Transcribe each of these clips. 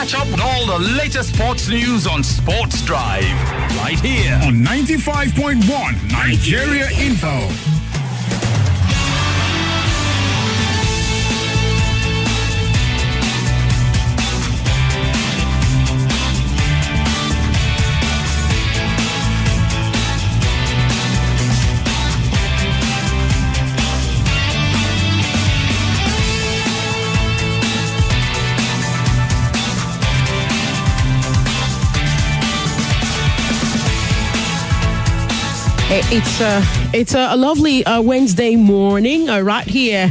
Catch up with all the latest sports news on Sports Drive. Right here on 95.1 Nigeria Info. It's a lovely Wednesday morning right here.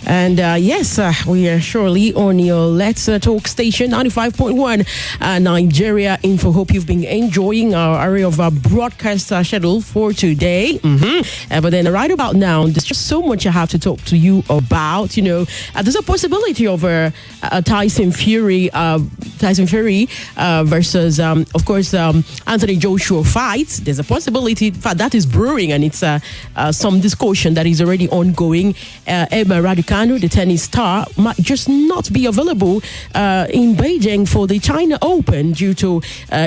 And yes, we are surely on your Let's Talk station, 95.1 Nigeria Info. Hope you've been enjoying our area of our broadcast schedule for today. But then right about now, there's just so much I have to talk to you about. There's a possibility of a Tyson Fury versus, of course, Anthony Joshua fight. There's a possibility, in fact, that is brewing, and it's some discussion that is already ongoing. Emma Raducanu, the tennis star, might just not be available in Beijing for the China Open due to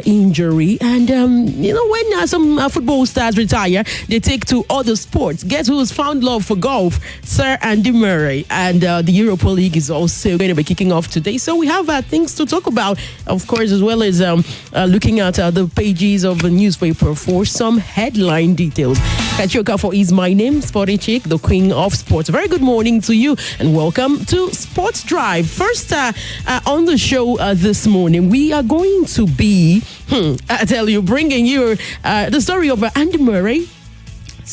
injury. And, when some football stars retire, they take to other sports. Guess who's found love for golf? Sir Andy Murray. And the Europa League is also going to be kicking off today. So we have things to talk about, of course, as well as looking at the pages of the newspaper for some headline details. Kachoka for is my name, Sporty Chick, the queen of sports. Very good morning to you and welcome to Sports Drive. First on the show this morning, we are going to be, I tell you, bringing you the story of Andy Murray.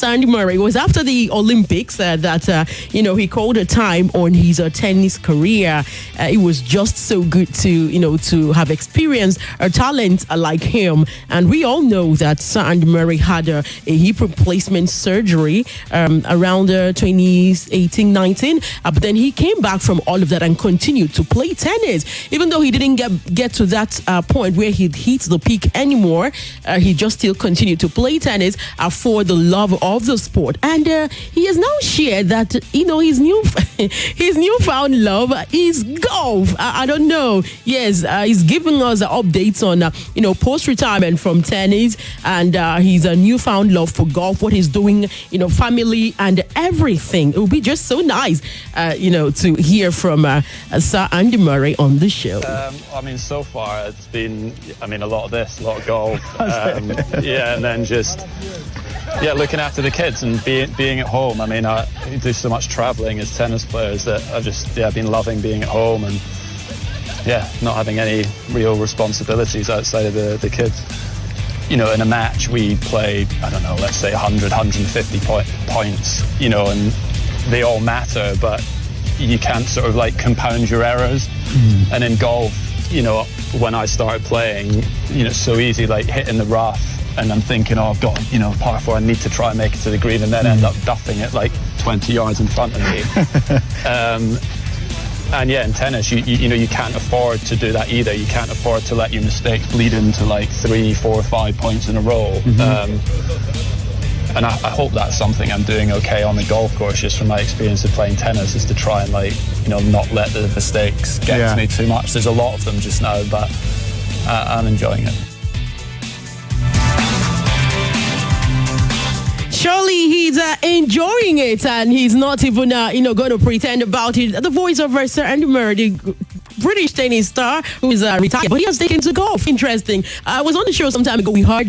Andy Murray was after the Olympics that he called a time on his tennis career. It was just so good to have experienced a talent like him. And we all know that Andy Murray had a hip replacement surgery around 2018-19. But then he came back from all of that and continued to play tennis. Even though he didn't get to that point where he'd hit the peak anymore, he just still continued to play tennis for the love of the sport. And he has now shared that his newfound love is golf. I don't know. Yes, he's giving us updates on post-retirement from tennis and his newfound love for golf, what he's doing, family and everything. It would be just so nice to hear from Sir Andy Murray on the show. So far it's been a lot of this, a lot of golf, and then just looking after the kids and being at home. I do so much traveling as tennis players that I've just been loving being at home and not having any real responsibilities outside of the kids. In a match we play, let's say 100, 150 points, and they all matter, but you can't sort of compound your errors. And in golf, when I started playing, it's so easy hitting the rough. And I'm thinking, I've got, par 4, I need to try and make it to the green, and then end up duffing it 20 yards in front of me. In tennis, you can't afford to do that either. You can't afford to let your mistakes bleed into 3, 4, 5 points in a row. And I hope that's something I'm doing okay on the golf course, just from my experience of playing tennis, is to try and not let the mistakes get to me too much. There's a lot of them just now, but I'm enjoying it. Surely he's enjoying it, and he's not even, going to pretend about it. The voice of Sir Andy Murray, the British tennis star who is retired, but he has taken to golf. Interesting. I was on the show some time ago. We heard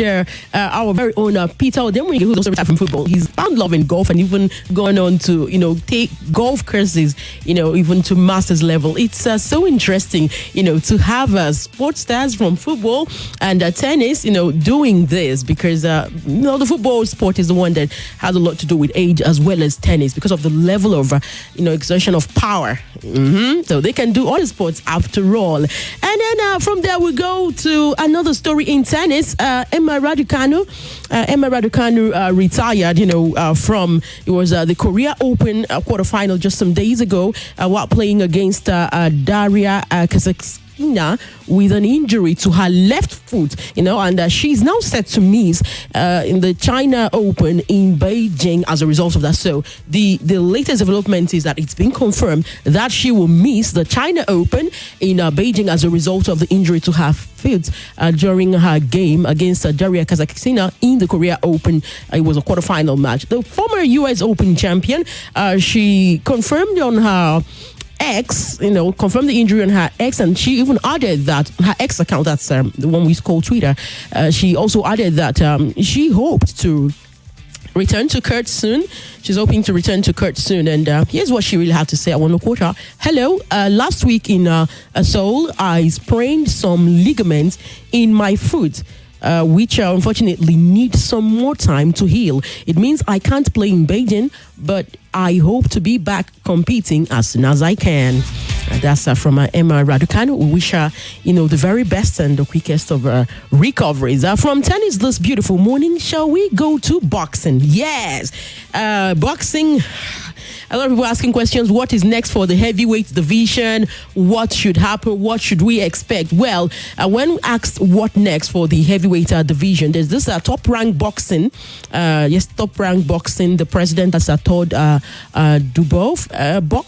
our very own Peter Odemwingie, who's also retired from football. He's found love in golf and even gone on to, take golf courses, even to master's level. It's so interesting, to have sports stars from football and tennis, doing this, because, the football sport is the one that has a lot to do with age as well as tennis, because of the level of, exertion of power. So they can do all the sports after all. And then from there we go to another story in tennis. Emma Raducanu retired, from, it was the Korea Open quarterfinal just some days ago while playing against Daria Kazakhstan with an injury to her left foot, and she's now set to miss in the China Open in Beijing as a result of that. So the latest development is that it's been confirmed that she will miss the China Open in Beijing as a result of the injury to her foot during her game against Daria Kazakhstan in the Korea Open. It was a quarterfinal match. The former U.S. Open champion, she confirmed on her X, confirmed the injury on her X, and she even added that her X account, that's the one we call Twitter, she also added that she hoped to return to court soon. She's hoping to return to court soon. And here's what she really had to say. I want to quote her. Hello, last week in Seoul, I sprained some ligaments in my foot, which unfortunately need some more time to heal. It means I can't play in Beijing, but I hope to be back competing as soon as I can. That's from Emma Raducanu. We wish her, the very best and the quickest of recoveries. From tennis this beautiful morning, shall we go to boxing? Yes, boxing. A lot of people asking questions. What is next for the heavyweight division? What should happen? What should we expect? Well, when asked what next for the heavyweight division, there's this Top Rank Boxing. Top Rank Boxing. The president has told Dubov.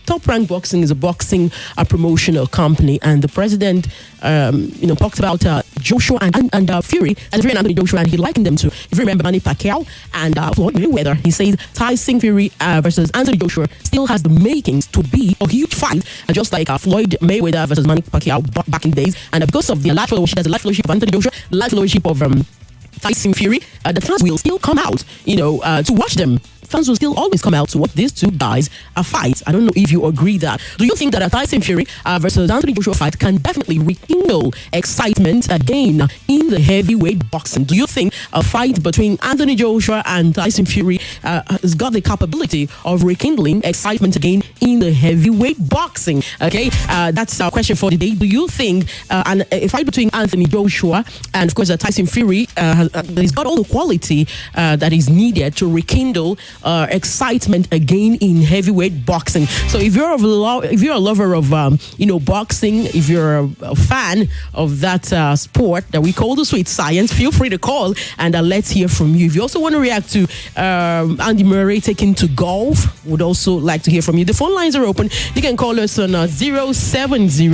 Top Rank Boxing is a boxing promotional company, and the president, talked about Joshua and Fury, and Anthony Joshua, and he likened them to, if you remember, Manny Pacquiao and Floyd Mayweather. He says Tyson Fury versus Anthony Joshua still has the makings to be a huge fight, just like Floyd Mayweather versus Manny Pacquiao back in the days. And because of the light fellowship, there's a light fellowship of Anthony Joshua, light fellowship of Tyson Fury, the fans will still come out, to watch them. Fans will still always come out to watch these two guys fight. I don't know if you agree that. Do you think that a Tyson Fury versus Anthony Joshua fight can definitely rekindle excitement again in the heavyweight boxing? Do you think a fight between Anthony Joshua and Tyson Fury has got the capability of rekindling excitement again in the heavyweight boxing? Okay, that's our question for the day. Do you think a fight between Anthony Joshua and, of course, Tyson Fury has got all the quality that is needed to rekindle excitement again in heavyweight boxing? So if you're a lover of boxing, if you're a fan of that sport that we call the sweet science, feel free to call and let's hear from you. If you also want to react to Andy Murray taking to golf, would also like to hear from you. The phone lines are open. You can call us on 070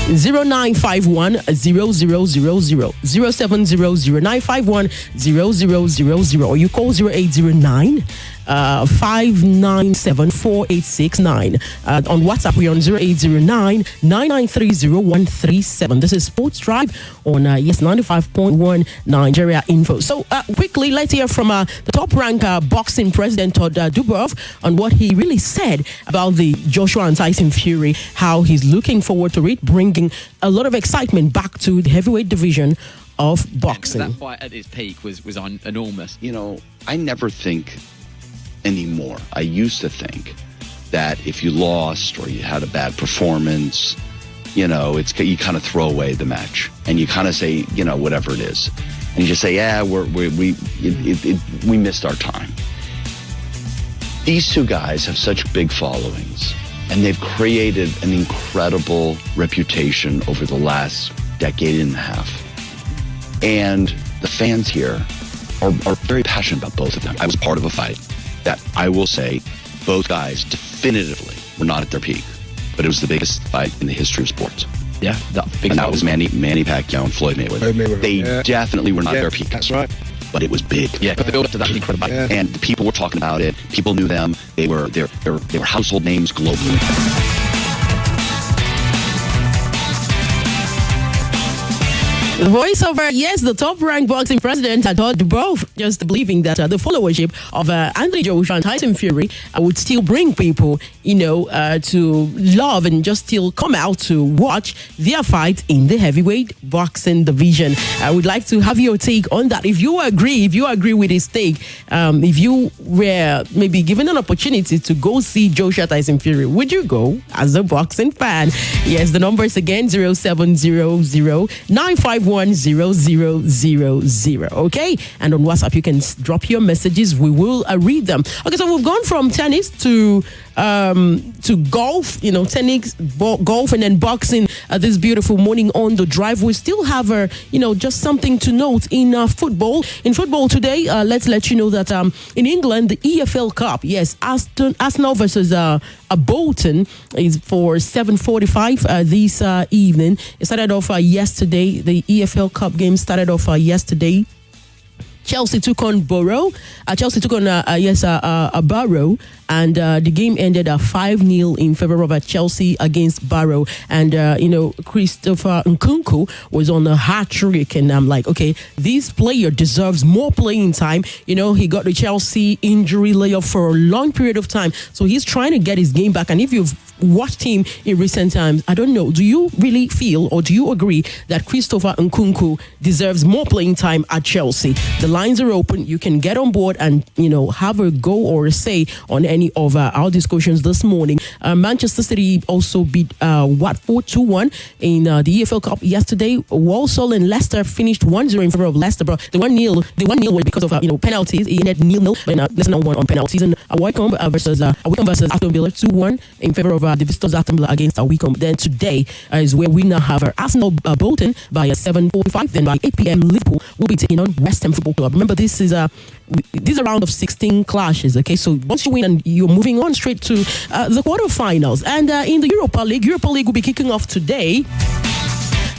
0951 0000 0700 0000, or you call 0809 5974869. On WhatsApp, we're on 0809 9930137. This is Sports Drive on 95.1 Nigeria Info. So quickly, let's hear from the Top Rank Boxing president, Todd Dubov, on what he really said about the Joshua and Tyson Fury, how he's looking forward to it, bringing a lot of excitement back to the heavyweight division of boxing. That fight at its peak was enormous. I never think anymore. I used to think that if you lost or you had a bad performance, you kind of throw away the match and you kind of say, whatever it is, and you just say, yeah, we missed our time. These two guys have such big followings, and they've created an incredible reputation over the last decade and a half. And the fans here are very passionate about both of them. I was part of a fight that I will say both guys definitively were not at their peak, but it was the biggest fight in the history of sports. Yeah, that was Manny Pacquiao and Floyd Mayweather. They definitely were not at their peak. That's right. But it was big. Yeah, but the build up to that was incredible. Yeah. And the people were talking about it. People knew them. They were household names globally. The voiceover, yes, the Top Rank Boxing president had told both, just believing that the followership of Anthony Joshua and Tyson Fury would still bring people, to love and just still come out to watch their fight in the heavyweight boxing division. I would like to have your take on that. If you agree with his take, if you were maybe given an opportunity to go see Joshua Tyson Fury, would you go as a boxing fan? Yes, the number is again 0700 951 0000. Okay, and on WhatsApp you can drop your messages. We will read them. Okay, so we've gone from tennis to to golf, tennis, golf, and then boxing this beautiful morning on the drive. We still have, just something to note in football. In football today, let's let you know that in England, the EFL Cup, yes, Arsenal versus Bolton is for 7:45 this evening. It started off yesterday. The EFL Cup game started off yesterday. Chelsea took on Borough. Chelsea took on Borough, and the game ended at 5-0 in favor of Chelsea against Borough. And Christopher Nkunku was on a hat trick, and I'm like, okay, this player deserves more playing time. He got the Chelsea injury layoff for a long period of time, so he's trying to get his game back. And if you've watched him in recent times, I don't know, do you really feel or do you agree that Christopher Nkunku deserves more playing time at Chelsea? The lines are open. You can get on board and have a go or a say on any of our discussions this morning. Manchester City also beat Watford 2-1 in the EFL Cup yesterday. Walsall and Leicester finished 1-0 in favor of Leicester, but the 1-0 was because of penalties. It ended 0-0, but Leicester won on penalties. And Wycombe versus Aston Villa 2-1 in favor of the visitors Aston Villa against Wycombe. Then today is where we now have Arsenal Bolton by 7:45. Then by 8 p.m. Liverpool will be taking on West Ham Football Club. Remember, this is a round of 16 clashes. Okay, so once you win, and you're moving on straight to the quarterfinals. And in the Europa League will be kicking off today.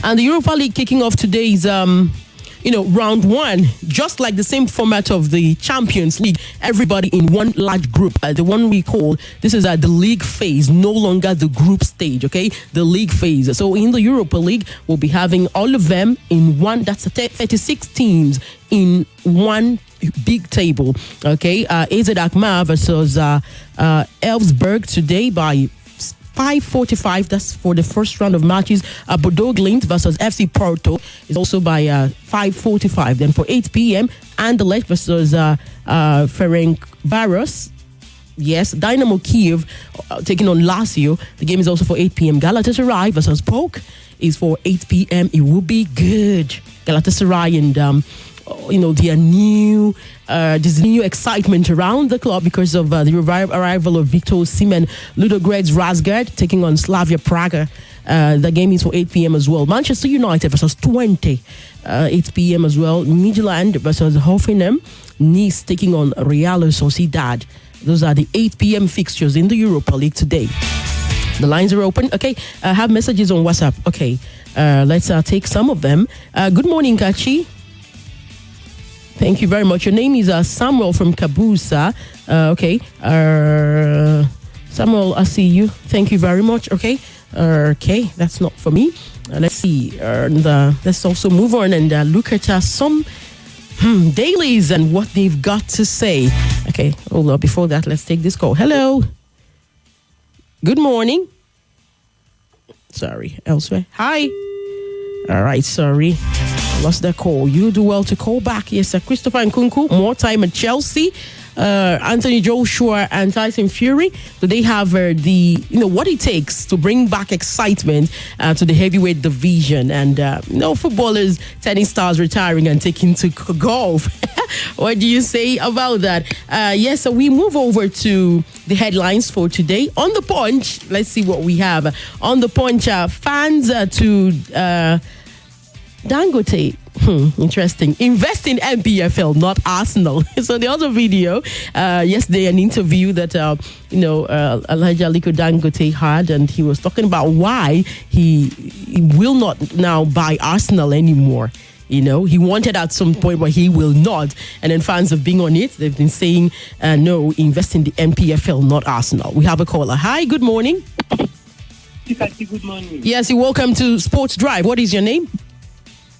And the Europa League kicking off today is round one, just like the same format of the Champions League, everybody in one large group. The one we call, this is the league phase, no longer the group stage, okay? The league phase. So in the Europa League, we'll be having all of them in one, that's 36 teams in one big table, okay? AZ Alkmaar versus Elfsberg today by 5:45. That's for the first round of matches. Bordeaux Glimt versus FC Porto is also by 5:45. Then for 8 p.m. Anderlecht versus Ferencváros. Yes, Dynamo Kiev taking on Lazio. The game is also for 8 p.m. Galatasaray versus PAOK is for 8 p.m. It will be good. Galatasaray and there's new excitement around the club because of the arrival of Victor Osimhen. Ludogorets Razgrad taking on Slavia Praga. The game is for 8 p.m. as well. Manchester United versus Twente, 8 p.m. as well. Midtjylland versus Hoffenheim. Nice taking on Real Sociedad. Those are the 8 p.m. fixtures in the Europa League today. The lines are open. Okay, I have messages on WhatsApp. Okay, let's take some of them. Good morning, Kachi. Thank you very much. Your name is Samuel from Kabusa. Okay. Samuel, I see you. Thank you very much. Okay. Okay, that's not for me. Let's see. Let's also move on and look at some dailies and what they've got to say. Okay, hold on. Before that, let's take this call. Hello. Good morning. Sorry, elsewhere. Hi. All right, sorry. Lost that call. You do well to call back. Yes, sir. Christopher Nkunku, more time at Chelsea. Anthony Joshua and Tyson Fury. So they have what it takes to bring back excitement to the heavyweight division. And footballers, tennis stars retiring and taking to golf. What do you say about that? Yes, so we move over to the headlines for today. On the Punch, let's see what we have. On the Punch, fans to Dangote. Interesting. Invest in MPFL, not Arsenal. So the other video, yesterday, an interview that Elijah Aliko Dangote had, and he was talking about why he will not now buy Arsenal anymore. He wanted at some point, but he will not. And then fans have been on it. They've been saying, no, invest in the MPFL, not Arsenal. We have a caller. Hi, good morning. Good morning. Yes, welcome to Sports Drive. What is your name?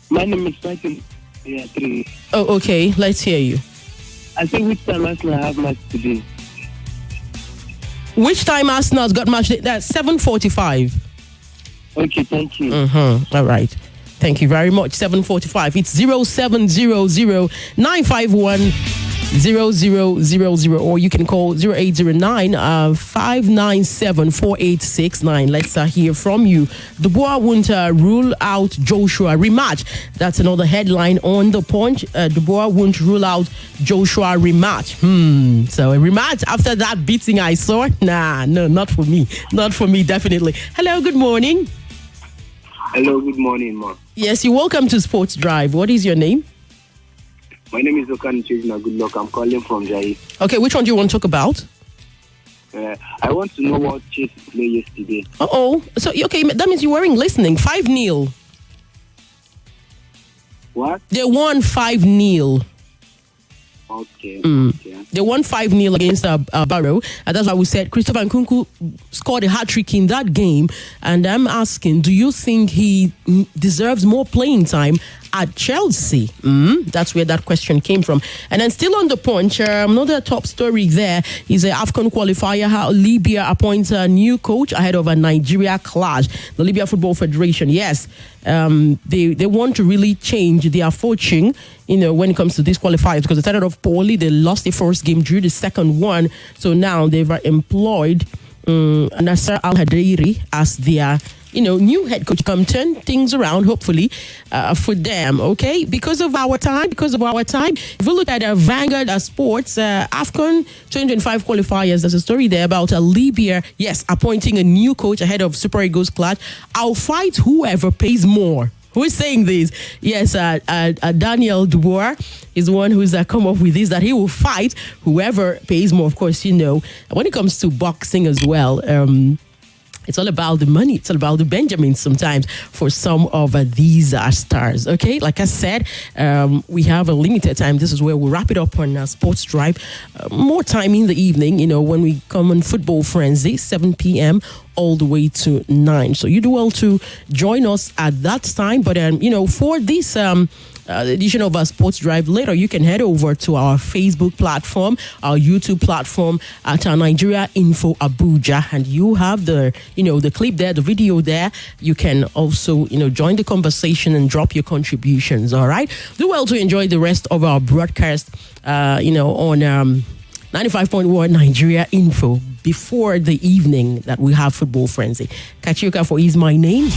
My name is Tyson. Yeah, 3. Oh, okay. Let's hear you. I say which time Arsenal have match today? Which time Arsenal's got match? That's 7:45. Okay, thank you. All right. Thank you very much. 7:45. It's 0700 951 0000, or you can call 0809 597 4869. Let's hear from you. Dubois won't rule out Joshua rematch. That's another headline on the Punch. Dubois won't rule out Joshua rematch. So a rematch after that beating I saw? Nah, no, not for me. Not for me, definitely. Hello, good morning. Hello, good morning, ma. Yes, you're welcome to Sports Drive. What is your name? My name is Okan Chejina. Good luck. I'm calling from Jai. Okay, which one do you want to talk about? I want to know what Chase played yesterday. So, okay, that means you weren't listening. 5-0. What? They won 5-0. Okay. Okay. They won 5-0 against Barrow. And that's why we said Christopher Nkunku scored a hat-trick in that game. And I'm asking, do you think he deserves more playing time at Chelsea? That's where that question came from. And then still on the Punch, another top story there is an AFCON qualifier, how Libya appoints a new coach ahead of a Nigeria clash. The Libya Football Federation, yes, they want to really change their fortune, when it comes to these qualifiers, because they started off poorly. They lost the first game, drew the second one. So now they've employed Nasser Al-Hadairi as their new head coach. Come turn things around, hopefully, for them, okay? Because of our time. If we look at Vanguard Sports, AFCON 2025 qualifiers, there's a story there about Libya, yes, appointing a new coach ahead of Super Eagles clash. I'll fight whoever pays more. Who is saying this? Yes, Daniel Dubois is the one who's come up with this, that he will fight whoever pays more. Of course, when it comes to boxing as well, it's all about the money. It's all about the Benjamins sometimes for some of these stars. Okay, like I said, we have a limited time. This is where we'll wrap it up on Sports Drive. More time in the evening, when we come on Football Frenzy, 7 p.m. all the way to 9. So you do well to join us at that time. But, for this edition of our Sports Drive later, you can head over to our Facebook platform, our YouTube platform at our Nigeria Info Abuja, and you have the clip there, the video there. You can also, join the conversation and drop your contributions. All right. Do well to enjoy the rest of our broadcast, on 95.1 Nigeria Info before the evening that we have Football Frenzy. Kachioka for is my name.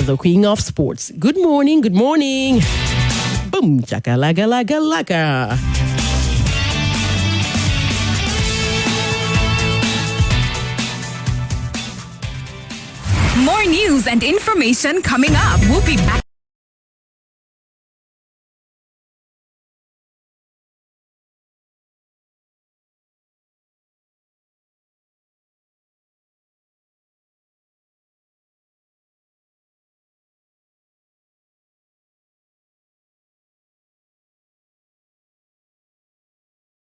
The Queen of Sports. Good morning. Boom, chaka laga laga laga. More news and information coming up. We'll be back.